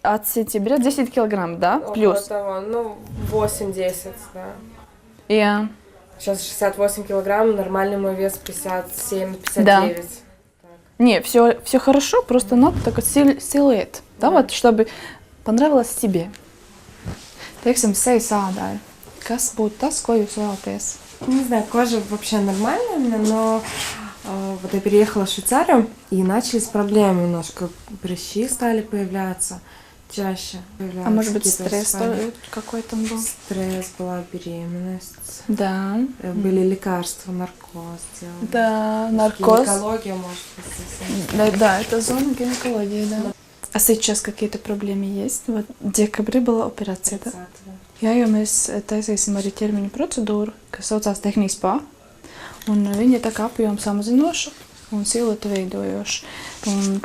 от сентября 10 килограмм, да? Около Плюс. того, ну, 8-10, да. Я. Сейчас 68 килограмм, нормальный мой вес 57-59. Да. Не, все хорошо, просто надо такой силуэт, да, вот, чтобы понравилось тебе. Teiksim, seju sādāja. Kas būtu tas, ko jūs vēlaties? Не знаю, кожа вообще нормальная у меня, но вот я переехала в Швейцарию, и начались проблемы немножко. Прыщи стали появляться чаще. А может быть, стресс какой-то был? Стресс, была беременность. Да. Были лекарства, наркоз делали. Да, наркоз. Гинекология, может быть. Да, это зона гинекологии, да. А сейчас какие-то проблēmas есть? Вот в декабре была операция, да? Jā, jo mēs taisīsim arī ķermeņa procedūru, kas saucās tehnikas spa. Un viņa ir tā kā apjoma samazinoša un silueta veidojoša. Un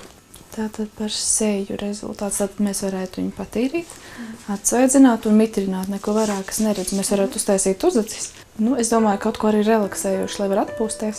tātad par seju rezultāts. Tātad mēs varētu viņu patīrīt, atsveidzināt un mitrināt. Neko vairāk es neredzu. Mēs varētu uztaisīt uzacis. Nu, es domāju, kaut ko arī relaksējoši, lai var atpūsties.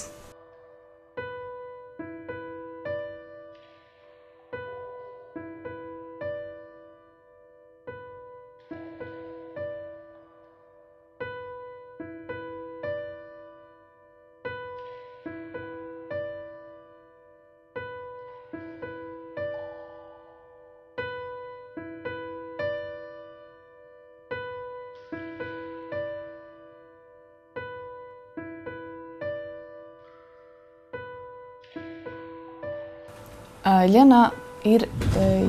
Ļena ir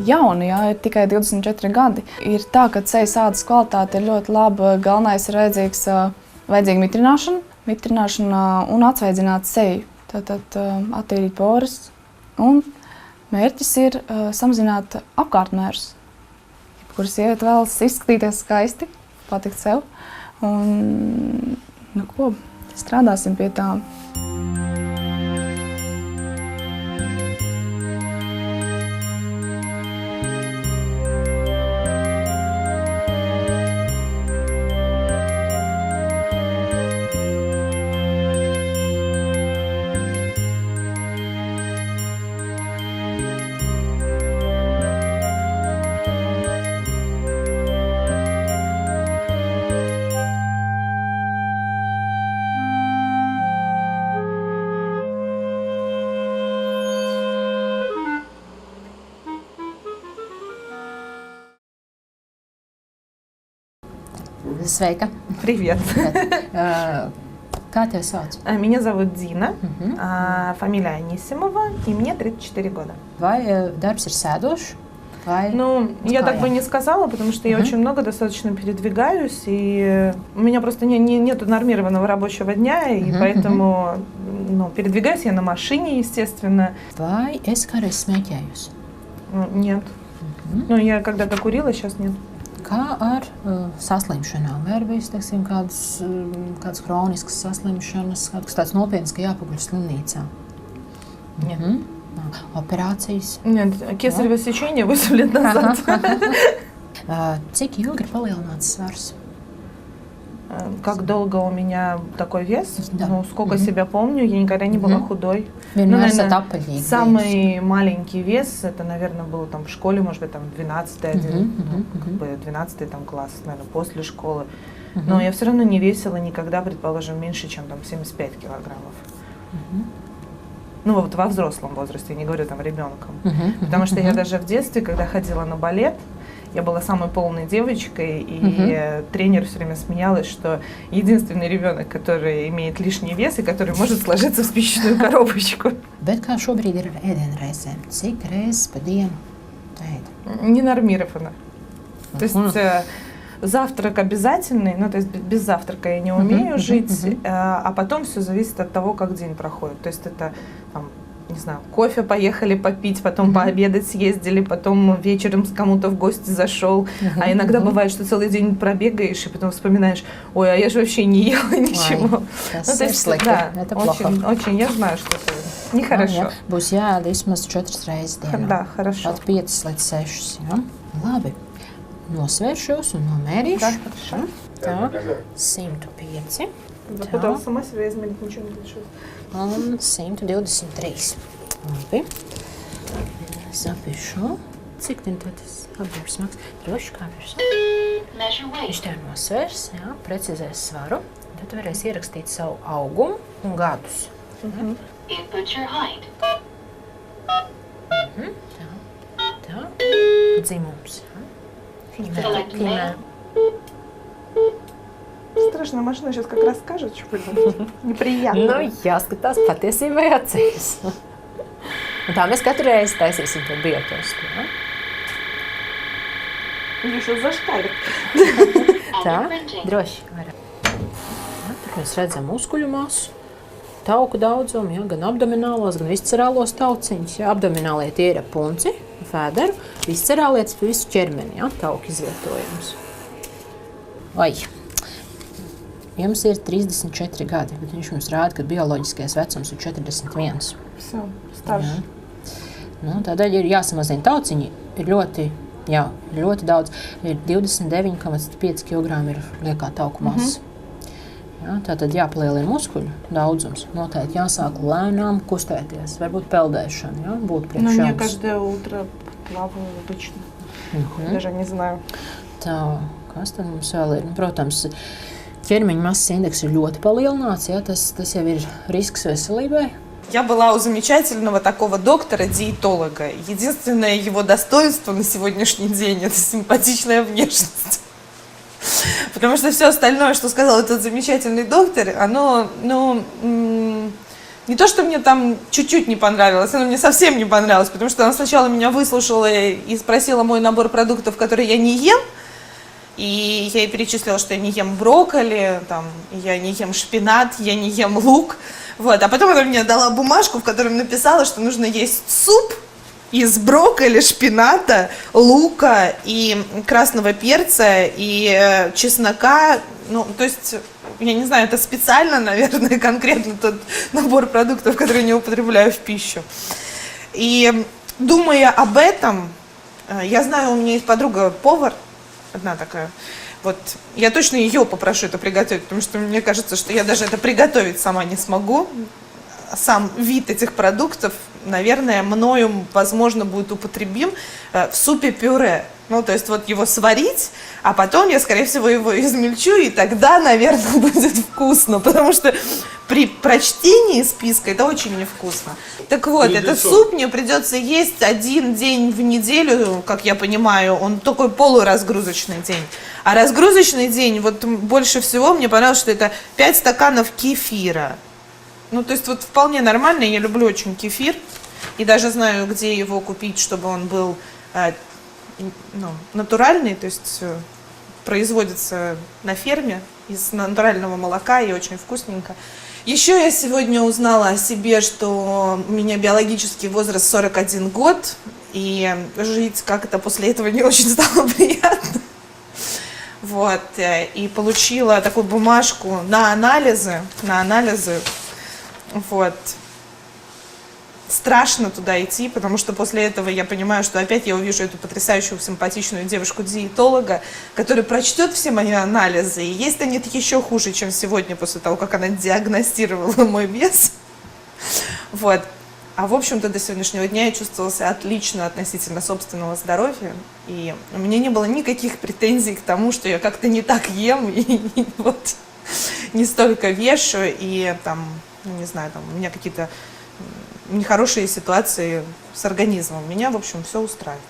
jauna, jā, ir tikai 24 gadi. Ir tā, ka sejas ādas kvalitāte ir ļoti laba. Galvenais ir vajadzīga mitrināšana un atsveidzināt seju. Tātad attīrīt poras. Un mērķis ir samazināt apkārtmērus. Kuras sieviete vēlas izskatīties skaisti, patikt sev. Un, nu ko, strādāsim pie tā. Sveika! Привет! Kā tevi sauc? Меня зовут Дина, фамилия Анисимова, и мне 34 года. Vai darbs ir sēdošs? Ну, я так бы не сказала, потому что я очень много достаточно передвигаюсь, и у меня просто нету нормированного рабочего дня, и поэтому передвигаюсь я на машине, естественно. Vai es kādreiz smēķējos? Нет. Ну, я когда-то курила, сейчас нет. Kā ar saslimšanām? Vai ir bijis, teiksim, kādas kroniskas saslimšanas, kāds tāds nopietns, ka jāpaguļ slimnīcā? Нет. Operācijas? Нет, кесарево сечение 8 лет назад. Cik ilgi ir palielināts svars? Как долго у меня такой вес? Да. Ну, сколько себя помню, я никогда не была худой. Наверное, самый маленький вес, это, наверное, было там в школе, может быть, там 12-й там класс, наверное, после школы. Но я все равно не весила никогда, предположим, меньше, чем там 75 килограммов. Ну, вот во взрослом возрасте, я не говорю там ребенком. Потому что я даже в детстве, когда ходила на балет, я была самой полной девочкой, и тренер все время смеялась, что единственный ребенок, который имеет лишний вес и который может сложиться в спичечную коробочку. Bet kā šobrīd ir ar ēdienreizēm? Cik reizes pa dienu ēd? Не нормировано. То есть завтрак обязательный, ну то есть без завтрака я не умею жить, а потом все зависит от того, как день проходит. То есть это там, не знаю, кофе поехали попить, потом пообедать съездили, потом вечером кому-то в гости зашел. А иногда бывает, что целый день пробегаешь и потом вспоминаешь, ой, а я же вообще не ела ничего. Tas Ну, то ir есть, slikti. да, Это плохо. очень, я знаю, что это нехорошо. Būs jāēd vismaz 4 reizes dienā. Да, хорошо. Pat 5 līdz 6. Ja? Labi. Nosvēršos un nomērīšu. Да, хорошо. Tā, 105. Запутала сама себя измерить, ничего не решила. Un 123. Labi. Zapišu. cik tas apģērbs smags. Droši kā virs. Viņš tev nosvers, jā, precizēs svaru. Tad tu varēsi ierakstīt savu augumu un gadus. Input your height. Tā. Dzimums. Select male. Страшно, машина сейчас как расскажет, что неприятно. Nu, jāskatās patiesībai acīs. Un tā mēs katru reizi taisīsim to biotestu. Ja? Мне сейчас зашкалит. Tā, droši varam. Ja, tur mēs redzam muskuļu masu, tauku daudzumu, ja, gan abdominālos, gan viscerālos tauciņus. Ja. Abdominālie tie ir punci, fēderu, viscerālie tas visu ķermeni, ja, tauku izvietojums. Vai. Jums ir 34 gadi, bet viņš mums rāda, ka bioloģiskais vecums ir 41. Все, старше. Nu, tādēļ ir jāsamazina tauciņi, ir ļoti daudz, ir 29,5 kg ir liekā tauku masa. Ja, tātad jāpalielina muskuļu daudzums, noteikti jāsāk lēnām kustēties, varbūt peldēšana, ja, būtu priekš jums. Ну, я каждое утро плаваю обычно, даже не знаю. Tā, kas tad mums vēl ir? Nu, protams, ķermeņa masas indeks ir ļoti palielināts, ja, tas jau ir risks veselībai. Я была у замечательного такого доктора-диетолога. Единственное его достоинство на сегодняшний день – это симпатичная внешность. Потому что все остальное, что сказал этот замечательный доктор, оно, не то, что мне там чуть-чуть не понравилось, оно мне совсем не понравилось, потому что она сначала меня выслушала и спросила мой набор продуктов, которые я не ем. И я ей перечислила, что я не ем брокколи, там, я не ем шпинат, я не ем лук. Вот. А потом она мне дала бумажку, в которой написала, что нужно есть суп из брокколи, шпината, лука и красного перца и чеснока. Ну, то есть, я не знаю, это специально, наверное, конкретно тот набор продуктов, который я не употребляю в пищу. И думая об этом, я знаю, у меня есть подруга-повар, одна такая. Вот я точно ее попрошу это приготовить, потому что мне кажется, что я даже это приготовить сама не смогу. Сам вид этих продуктов, наверное, мною, возможно, будет употребим в супе-пюре. Ну, то есть вот его сварить, а потом я, скорее всего, его измельчу, и тогда, наверное, будет вкусно, потому что при прочтении списка это очень невкусно. Так вот, этот суп мне придется есть 1 день в неделю, как я понимаю, он такой полуразгрузочный день. А разгрузочный день, вот больше всего мне понравилось, что это 5 стаканов кефира. Ну, то есть вот вполне нормально, я люблю очень кефир, и даже знаю, где его купить, чтобы он был натуральный, то есть производится на ферме из натурального молока и очень вкусненько. Еще я сегодня узнала о себе, что у меня биологический возраст 41 год, и жить как-то после этого не очень стало приятно. Вот, и получила такую бумажку на анализы, вот. Страшно туда идти, потому что после этого я понимаю, что опять я увижу эту потрясающую, симпатичную девушку-диетолога, которая прочтет все мои анализы, и есть они еще хуже, чем сегодня, после того, как она диагностировала мой вес. Вот. А в общем-то до сегодняшнего дня я чувствовала себя отлично относительно собственного здоровья, и у меня не было никаких претензий к тому, что я как-то не так ем, и вот не столько вешу, и там, не знаю, там у меня какие-то нехорошие ситуации с организмом. Меня, в общем, все устраивает.